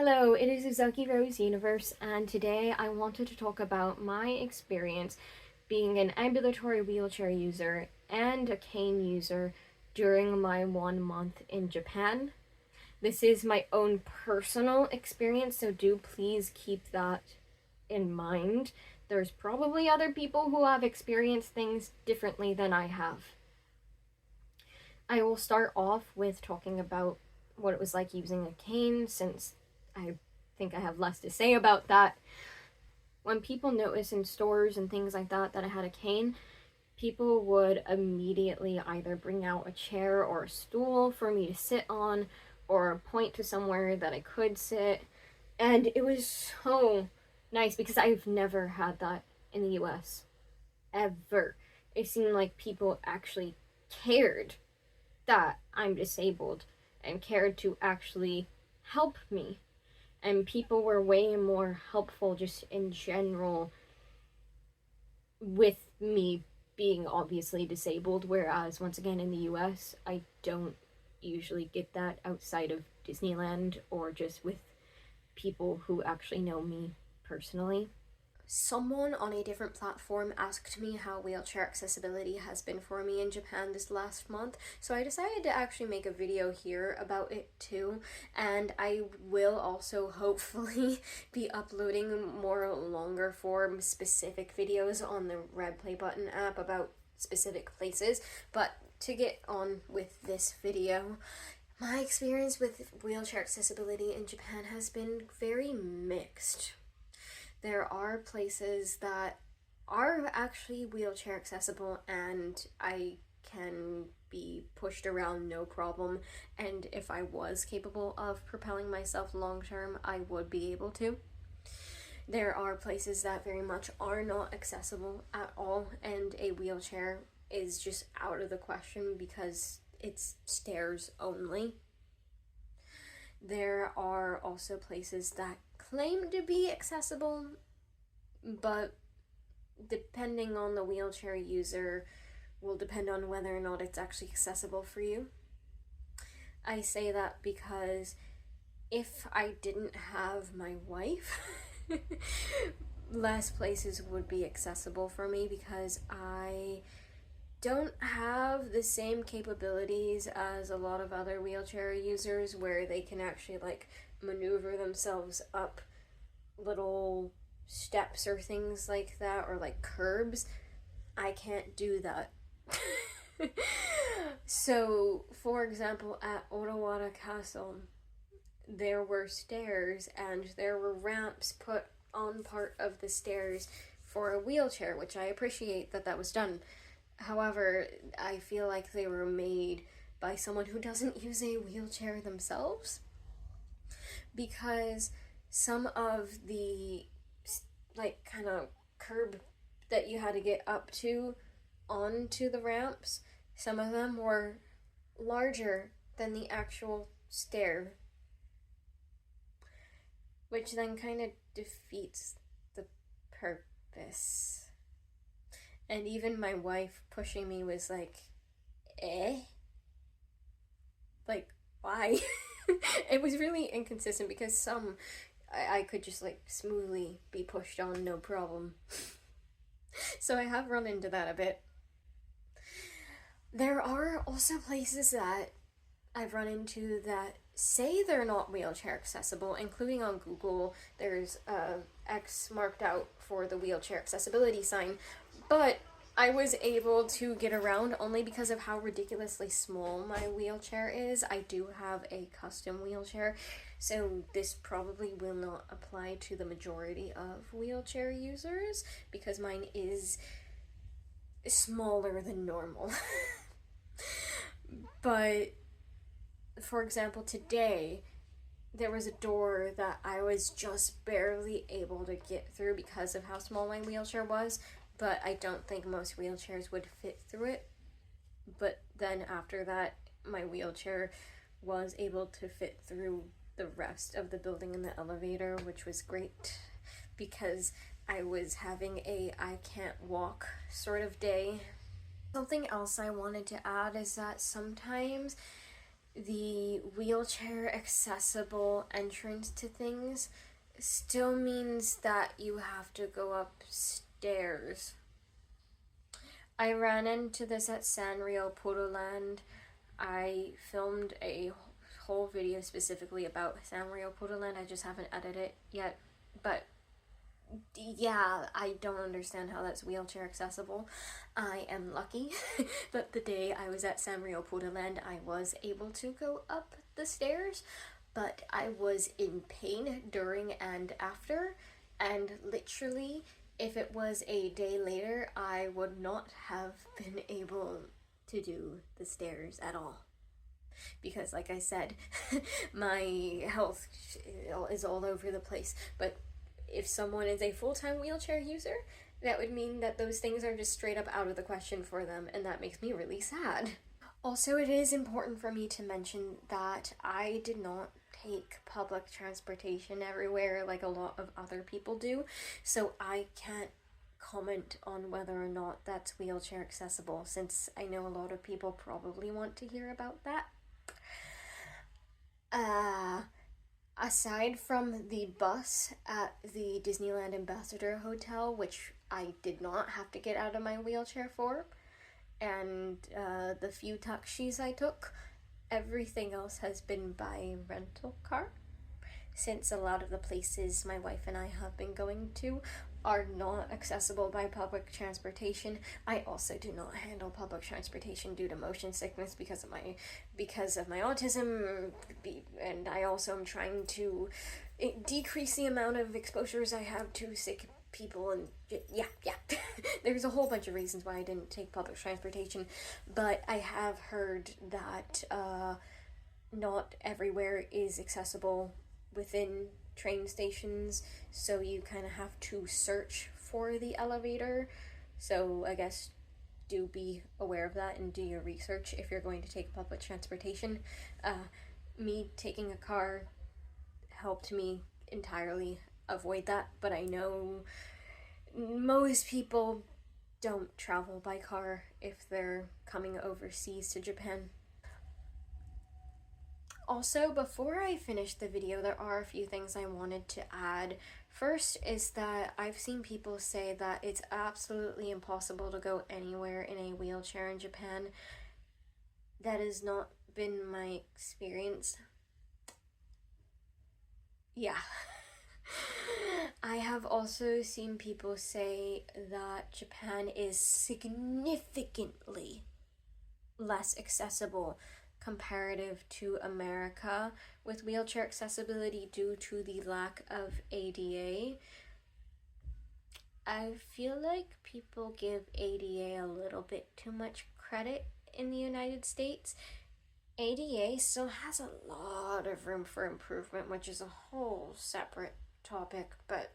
Hello, it is Uzuki Rose Universe, and today I wanted to talk about my experience being an ambulatory wheelchair user and a cane user during my 1 month in Japan. This is my own personal experience, so do please keep that in mind. There's probably other people who have experienced things differently than I have. I will start off with talking about what it was like using a cane, since I think I have less to say about that. When people notice in stores and things like that I had a cane, people would immediately either bring out a chair or a stool for me to sit on, or point to somewhere that I could sit. And it was so nice because I've never had that in the US. Ever. It seemed like people actually cared that I'm disabled and cared to actually help me. And people were way more helpful just in general with me being obviously disabled, whereas once again in the US, I don't usually get that outside of Disneyland or just with people who actually know me personally. Someone on a different platform asked me how wheelchair accessibility has been for me in Japan this last month, so I decided to actually make a video here about it too, and I will also hopefully be uploading more longer form specific videos on the Red Play Button app about specific places. But to get on with this video, my experience with wheelchair accessibility in Japan has been very mixed. There are places that are actually wheelchair accessible and I can be pushed around no problem, and if I was capable of propelling myself long term, I would be able to. There are places that very much are not accessible at all, and a wheelchair is just out of the question because it's stairs only. There are also places that claim to be accessible, but depending on the wheelchair user will depend on whether or not it's actually accessible for you. I say that because if I didn't have my wife, less places would be accessible for me because I don't have the same capabilities as a lot of other wheelchair users where they can actually maneuver themselves up little steps or things like that, or curbs. I can't do that. So, for example, at Orawara Castle, there were stairs and there were ramps put on part of the stairs for a wheelchair, which I appreciate that was done. However, I feel like they were made by someone who doesn't use a wheelchair themselves, because some of the kind of curb that you had to get up to onto the ramps, some of them were larger than the actual stair, which then kind of defeats the purpose. And even my wife pushing me was like, eh? Why? It was really inconsistent because some I could just smoothly be pushed on, no problem. So I have run into that a bit. There are also places that I've run into that say they're not wheelchair accessible, including on Google. There's a X marked out for the wheelchair accessibility sign, but I was able to get around only because of how ridiculously small my wheelchair is. I do have a custom wheelchair, so this probably will not apply to the majority of wheelchair users because mine is smaller than normal. But, for example, today, there was a door that I was just barely able to get through because of how small my wheelchair was, but I don't think most wheelchairs would fit through it. But then after that, my wheelchair was able to fit through the rest of the building in the elevator, which was great because I was having a I can't walk sort of day. Something else I wanted to add is that sometimes the wheelchair accessible entrance to things still means that you have to go upstairs. I ran into this at Sanrio Potoland. I filmed a whole video specifically about Sanrio Potoland. I just haven't edited it yet. But yeah, I don't understand how that's wheelchair accessible. I am lucky that the day I was at Sanrio Potoland, I was able to go up the stairs, but I was in pain during and after, and literally, if it was a day later, I would not have been able to do the stairs at all. Because, like I said, my health is all over the place. But if someone is a full-time wheelchair user, that would mean that those things are just straight up out of the question for them, and that makes me really sad. Also, it is important for me to mention that I did not take public transportation everywhere like a lot of other people do, so I can't comment on whether or not that's wheelchair accessible, since I know a lot of people probably want to hear about that. Uh, Aside from the bus at the Disneyland Ambassador Hotel, which I did not have to get out of my wheelchair for, and the few taxis I took, everything else has been by rental car, since a lot of the places my wife and I have been going to are not accessible by public transportation. I also do not handle public transportation due to motion sickness because of my autism, and I also am trying to decrease the amount of exposures I have to sick people, and yeah. There's a whole bunch of reasons why I didn't take public transportation, but I have heard that not everywhere is accessible within train stations, so you kind of have to search for the elevator. So I guess do be aware of that and do your research if you're going to take public transportation. Me taking a car helped me entirely avoid that, but I know most people don't travel by car if they're coming overseas to Japan. Also, before I finish the video, there are a few things I wanted to add. First is that I've seen people say that it's absolutely impossible to go anywhere in a wheelchair in Japan. That has not been my experience. Yeah. I have also seen people say that Japan is significantly less accessible comparative to America with wheelchair accessibility due to the lack of ADA. I feel like people give ADA a little bit too much credit in the United States. ADA still has a lot of room for improvement, which is a whole separate topic, but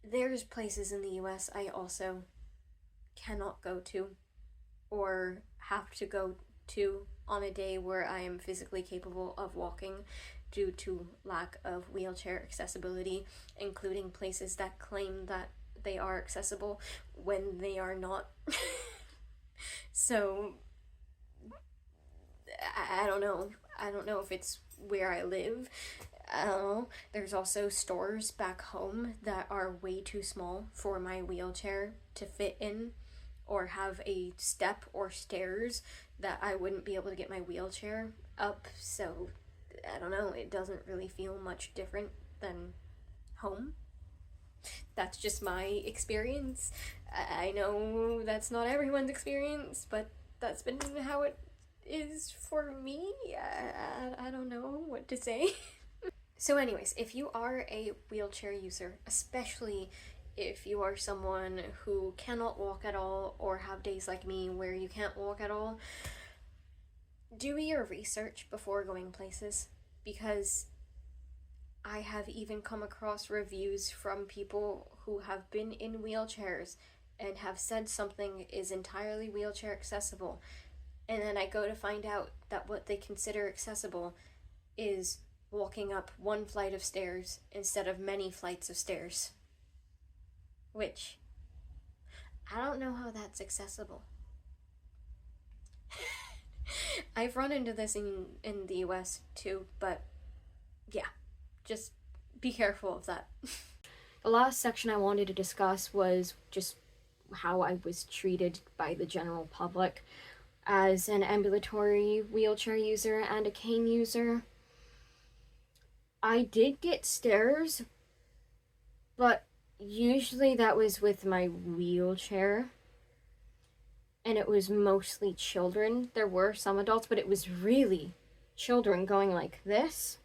there's places in the US I also cannot go to or have to go to on a day where I am physically capable of walking due to lack of wheelchair accessibility, including places that claim that they are accessible when they are not. So I don't know. I don't know if it's where I live. There's also stores back home that are way too small for my wheelchair to fit in, or have a step or stairs that I wouldn't be able to get my wheelchair up. So I don't know, it doesn't really feel much different than home. That's just my experience. I know that's not everyone's experience, but that's been how it is for me. I don't know what to say. So anyways, if you are a wheelchair user, especially if you are someone who cannot walk at all or have days like me where you can't walk at all, do your research before going places, because I have even come across reviews from people who have been in wheelchairs and have said something is entirely wheelchair accessible, and then I go to find out that what they consider accessible is walking up one flight of stairs instead of many flights of stairs. Which, I don't know how that's accessible. I've run into this in the US too, but yeah, just be careful of that. The last section I wanted to discuss was just how I was treated by the general public as an ambulatory wheelchair user and a cane user. I did get stares, but usually that was with my wheelchair, and it was mostly children. There were some adults, but it was really children going like this.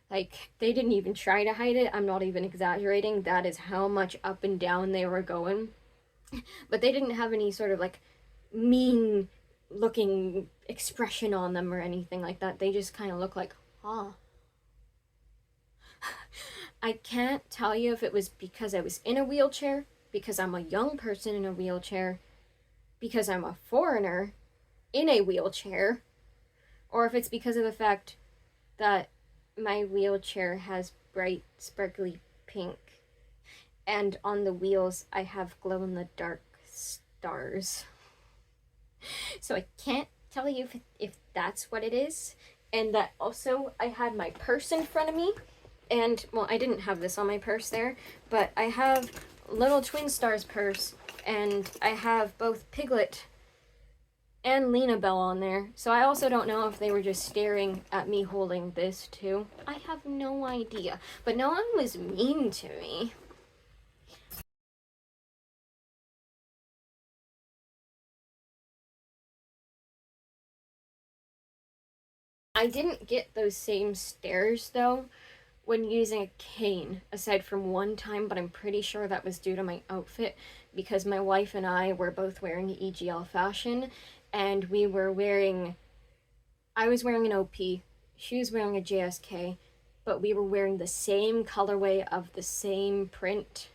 Like, they didn't even try to hide it. I'm not even exaggerating. That is how much up and down they were going. But they didn't have any sort of like mean looking expression on them or anything like that. They just kind of look like, huh. I can't tell you if it was because I was in a wheelchair, because I'm a young person in a wheelchair, because I'm a foreigner in a wheelchair, or if it's because of the fact that my wheelchair has bright, sparkly pink, and on the wheels I have glow-in-the-dark stars. So I can't tell you if that's what it is. And that also, I had my purse in front of me, and, well, I didn't have this on my purse there, but I have little Twin Stars purse, and I have both Piglet and Lena Bell on there. So I also don't know if they were just staring at me holding this too. I have no idea. But no one was mean to me. I didn't get those same stares though when using a cane, aside from one time, but I'm pretty sure that was due to my outfit because my wife and I were both wearing EGL fashion, and I was wearing an OP, she was wearing a JSK, but we were wearing the same colorway of the same print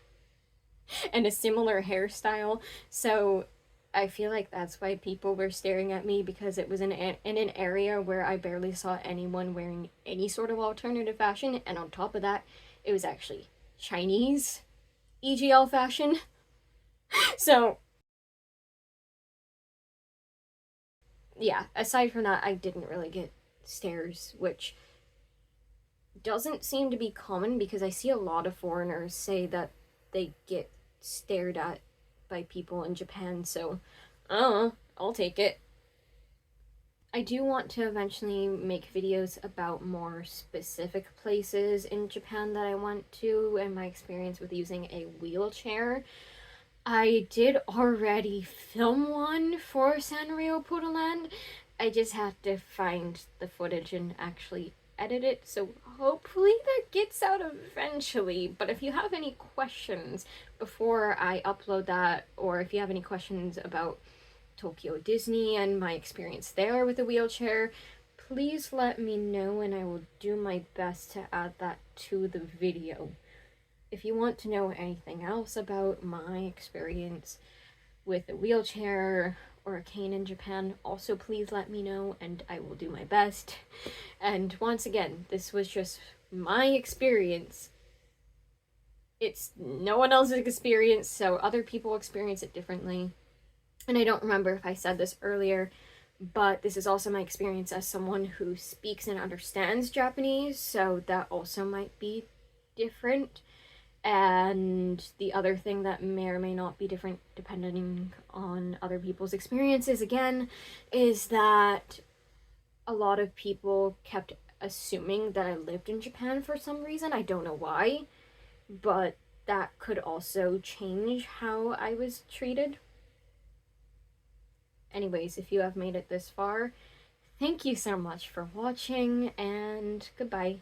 and a similar hairstyle. So I feel like that's why people were staring at me, because it was in an area where I barely saw anyone wearing any sort of alternative fashion, and on top of that, it was actually Chinese EGL fashion. So yeah, aside from that, I didn't really get stares, which doesn't seem to be common because I see a lot of foreigners say that they get stared at by people in Japan, so I'll take it. I do want to eventually make videos about more specific places in Japan that I went to and my experience with using a wheelchair. I did already film one for Sanrio Poodleland. I just have to find the footage and actually edit it, so hopefully that gets out eventually. But if you have any questions before I upload that, or if you have any questions about Tokyo Disney and my experience there with a wheelchair, please let me know and I will do my best to add that to the video. If you want to know anything else about my experience with a wheelchair or a cane in Japan, also please let me know and I will do my best. And once again, this was just my experience. It's no one else's experience, so other people experience it differently. And I don't remember if I said this earlier, but this is also my experience as someone who speaks and understands Japanese, so that also might be different. And the other thing that may or may not be different depending on other people's experiences, again, is that a lot of people kept assuming that I lived in Japan for some reason. I don't know why, but that could also change how I was treated. Anyways, if you have made it this far, thank you so much for watching, and goodbye.